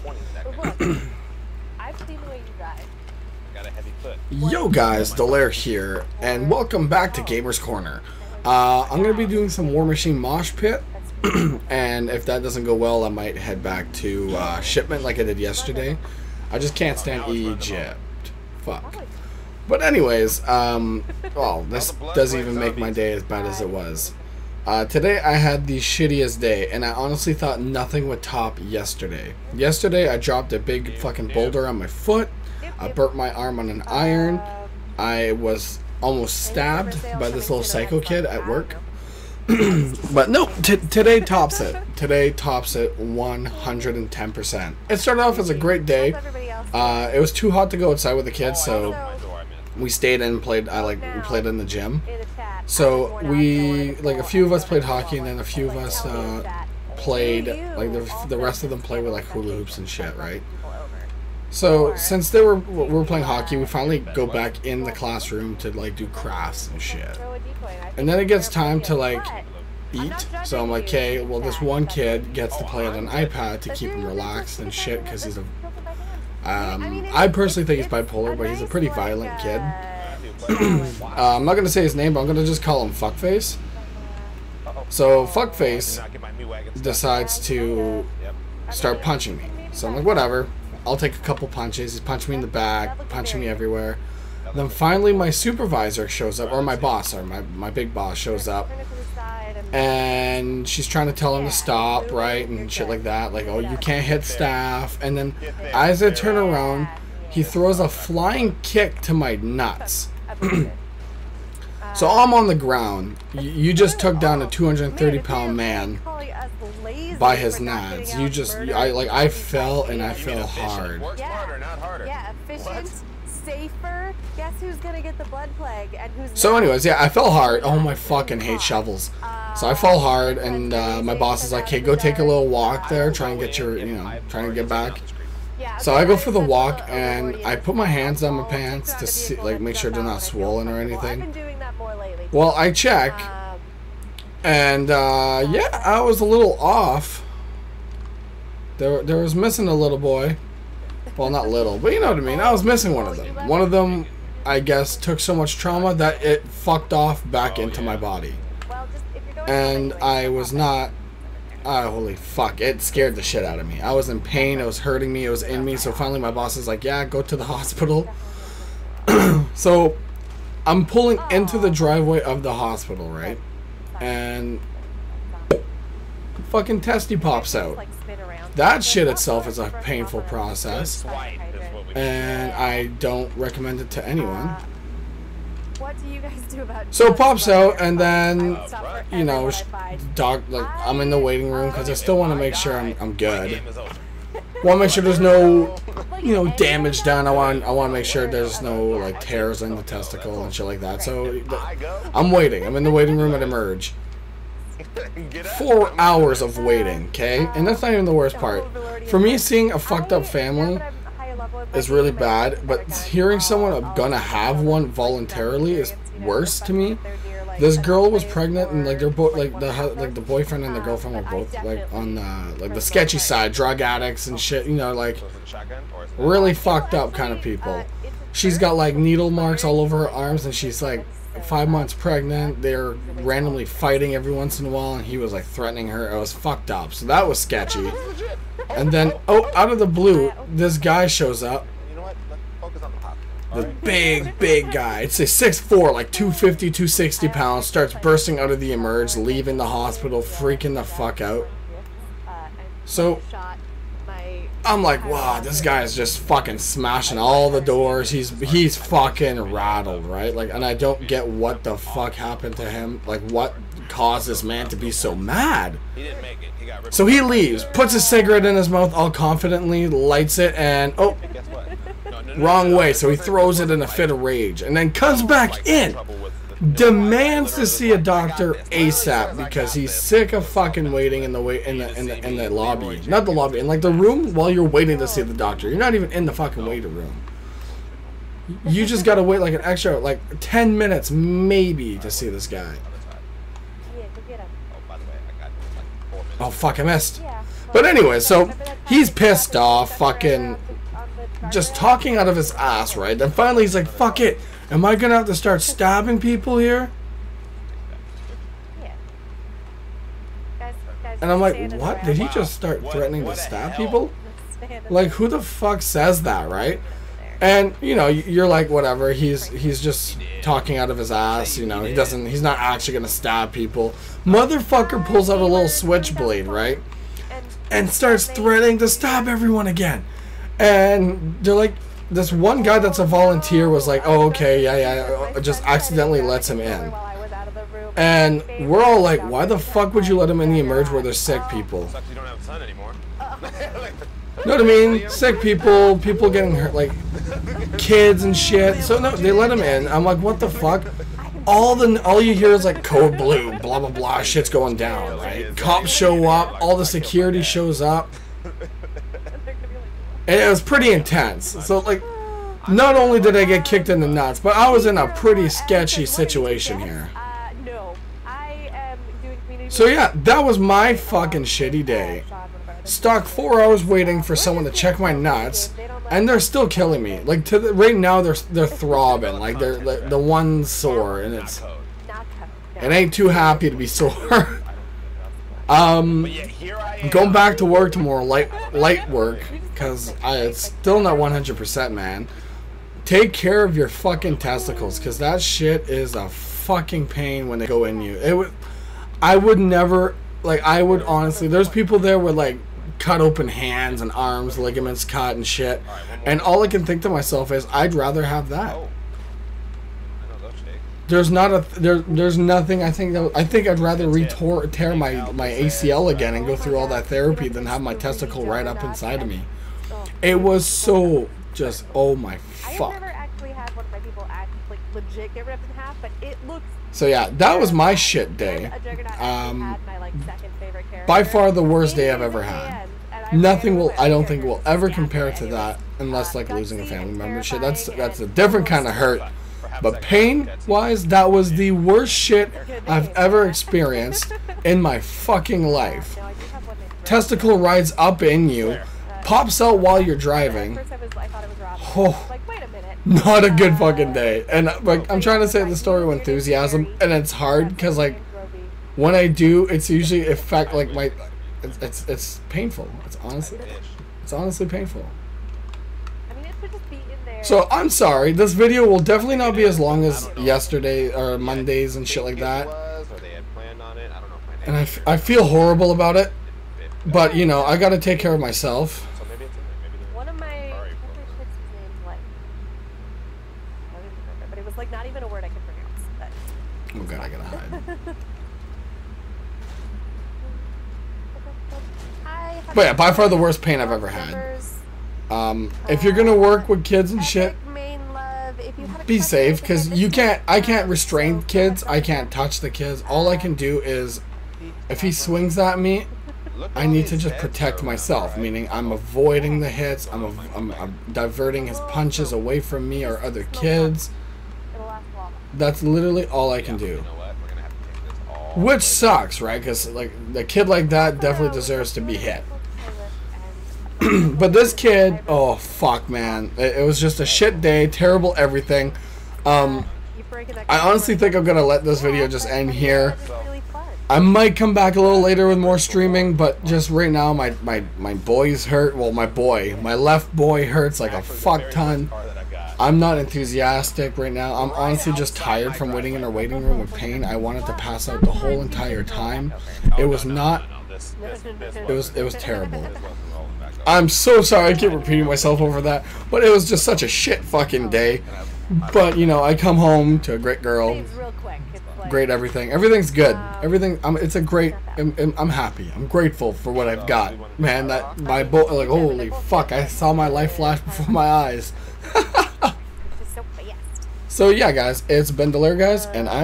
I've seen the way you drive. Got a heavy foot. Yo guys, Delaire here, and welcome back to Gamers Corner. I'm going to be doing some War Machine Mosh Pit, and if that doesn't go well, I might head back to Shipment like I did yesterday. I just can't stand Egypt. Fuck. But anyways, well, this doesn't even make my day as bad as it was. Today I had the shittiest day, and I honestly thought nothing would top yesterday. Yesterday I dropped a big fucking boulder on my foot. I burnt my arm on an iron. I was almost stabbed by this little psycho kid at work. But no, today tops it. Today tops it 110%. It started off as a great day. It was too hot to go outside with the kids, so we stayed in and played. We played in the gym. So a few of us played hockey, and then a few of us played, the rest of them played with like hula hoops and shit, right? So since we were playing hockey, we finally go back in the classroom to like do crafts and shit. And then it gets time to like eat. So I'm like, okay, well this one kid gets to play on an iPad to keep him relaxed and shit because he's a I personally think he's bipolar, but he's a pretty violent kid. I'm not gonna say his name, but I'm gonna just call him Fuckface. So Fuckface decides to start punching me. So I'm like, whatever, I'll take a couple punches. He's punching me in the back, punching me everywhere. Then finally my supervisor shows up, or my boss, or my big boss shows up, and she's trying to tell him to stop, right, and shit like that, like, oh, you can't hit staff. And then as I turn around, he throws a flying kick to my nuts. So I'm on the ground. You just took down a 230-pound man by his nads. I fell, and I fell hard. Yeah, efficient, safer. Guess who's gonna get the blood plague and who's not? So anyways, yeah, I fell hard. Oh, my fucking hate shovels. So I fall hard, and my boss is like, hey, go take a little walk there, try and get your, trying to get back. So I go for the walk, and I put my hands down my pants to see, like, make sure they're not swollen or anything. Well, I check, and yeah, I was a little off. There was missing a little boy. Well, not little, but you know what I mean. I was missing one of them. One of them, I guess, took so much trauma that it fucked off back into my body. And I was not... holy fuck, it scared the shit out of me. I was in pain, it was hurting me, it was in me. So finally my boss is like, yeah, go to the hospital. So I'm pulling into the driveway of the hospital, right? And fucking testy pops out. That shit itself is a painful process, and I don't recommend it to anyone. What do you guys do about so it pops out, and then, I'm in the waiting room because I still want to make sure I'm good. Want to make sure there's no, damage done. I want to make sure there's no like tears in the testicle and shit like that. So I'm waiting. I'm in the waiting room at Emerge. 4 hours of waiting, okay? And that's not even the worst part. For me, seeing a fucked up family is really bad, but hearing someone gonna have one voluntarily is worse to me. This girl was pregnant, and like they're both the boyfriend and the girlfriend were both like on the sketchy side, drug addicts and shit, like really fucked up kind of people. She's got like needle marks all over her arms, and she's like 5 months pregnant. They're randomly fighting every once in a while, and he was like threatening her. It was fucked up, so that was sketchy. And then, out of the blue, this guy shows up. The big guy. It's a 6'4", like 250, 260 pounds, starts bursting out of the Emerge, leaving the hospital, freaking the fuck out. So I'm like, wow, this guy is just fucking smashing all the doors. He's fucking rattled, right? Like, and I don't get what the fuck happened to him. Like, what caused this man to be so mad? So he leaves, puts a cigarette in his mouth all confidently, lights it, and wrong way. So he throws it in a fit of rage, and then comes back in. Demands to see a doctor ASAP because he's sick of fucking waiting in the lobby, not the lobby, in like the room while you're waiting to see the doctor. You're not even in the fucking waiting room. You just gotta wait like an extra 10 minutes maybe to see this guy. Oh fuck, I missed. But anyway, so He's pissed off, fucking just talking out of his ass, right? Then finally he's like, fuck it. Am I gonna have to start stabbing people here? And I'm like, what? Did he just start threatening to stab people? Like, who the fuck says that, right? And, you know, you're like, whatever, he's just talking out of his ass, you know, he's not actually gonna stab people. Motherfucker pulls out a little switchblade, right? And starts threatening to stab everyone again. And they're like, this one guy that's a volunteer was like, oh, okay, yeah, just accidentally lets him in. And we're all like, why the fuck would you let him in the emerge where there's sick people? You know what I mean? Sick people, people getting hurt, like kids and shit. So no, they let him in. I'm like, what the fuck? All you hear is like code blue, blah blah blah, shit's going down, right? Cops show up, all the security shows up. And it was pretty intense. So like, not only did I get kicked in the nuts, but I was in a pretty sketchy situation here. So yeah, that was my fucking shitty day. Stuck 4 hours waiting for someone to check my nuts, and they're still killing me. Like right now, they're throbbing, like they're the one sore, and it ain't too happy to be sore. Going back to work tomorrow, light work, cause it's still not 100%, man. Take care of your fucking testicles, cause that shit is a fucking pain when they go in you. I would never, like, I would honestly, there's people there with like cut open hands and arms, ligaments cut and shit, and all I can think to myself is, I'd rather have that. There's nothing. I think I'd rather tear my ACL again and go through all that therapy than have my testicle right up inside of me. It was so just, oh my fuck. I've never actually had one of my people like legit get ripped in half, but it looks. So yeah, that was my shit day. By far the worst day I've ever had. Nothing will, I don't think, will ever compare to that, unless like losing a family member. Shit, that's a different kind of hurt. But pain-wise, that was the worst shit I've ever experienced in my fucking life. Testicle rides up in you, pops out while you're driving. Oh, not a good fucking day. And like, I'm trying to say the story with enthusiasm, and it's hard because like when I do, it's usually affect like my. It's painful. It's honestly painful. So I'm sorry. This video will definitely not be as long as yesterday or Mondays and shit like that. And I feel horrible about it, but you know I got to take care of myself. One of my shits was named like, I don't even remember, but it was like not even a word I could pronounce. But. Oh god, I gotta hide. But yeah, by far the worst pain I've ever had. If you're gonna work with kids and shit, be safe, because I can't restrain kids. I can't touch the kids. All I can do is, if he swings at me, I need to just protect myself. Meaning, I'm avoiding the hits. I'm diverting his punches away from me or other kids. That's literally all I can do. Which sucks, right? Because like the kid like that definitely deserves to be hit. But this kid, oh fuck, man, it was just a shit day, terrible everything. I honestly think I'm gonna let this video just end here. I might come back a little later with more streaming, but just right now my boys hurt. Well, my left boy hurts like a fuck ton. I'm not enthusiastic right now. I'm honestly just tired from waiting in our waiting room with pain. I wanted to pass out the whole entire time. It was not. It was terrible. I'm so sorry I keep repeating myself over that, but it was just such a shit fucking day. But you know, I come home to a great girl, great everything. Everything's good. Everything. It's a great. I'm happy. I'm grateful for what I've got. Man, that my like holy fuck! I saw my life flash before my eyes. So yeah, guys, it's been Delaire, guys, and I'm.